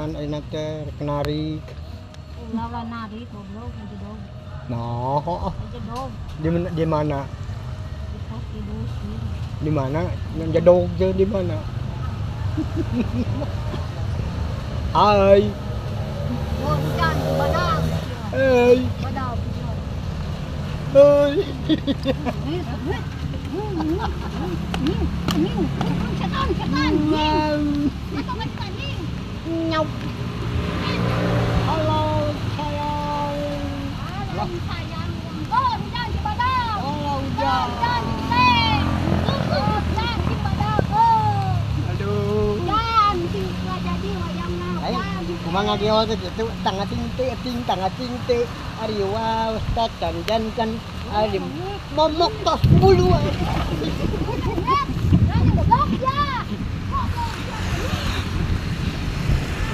Gamelan enak teh kenari. Lawan nari goblok jedog. Nah, Jedog di mana? di pos di dusun. Di mana? Yang jedog je di mana? Hai. Oh, hujan di badang. Hai. Badang. Hai. Setan, setan. Apa macam ni? Nyop. Halo sayang. Halo sayang. Oh, hujan di badang. Halo Hujan di Leng. Hujan di badang. Oh. Aduh. Hujan di jadi wayangna. Hujan. Kumaha geus gitu tangga ting tangga ting ari wow ustad kan ari momok tos bulu.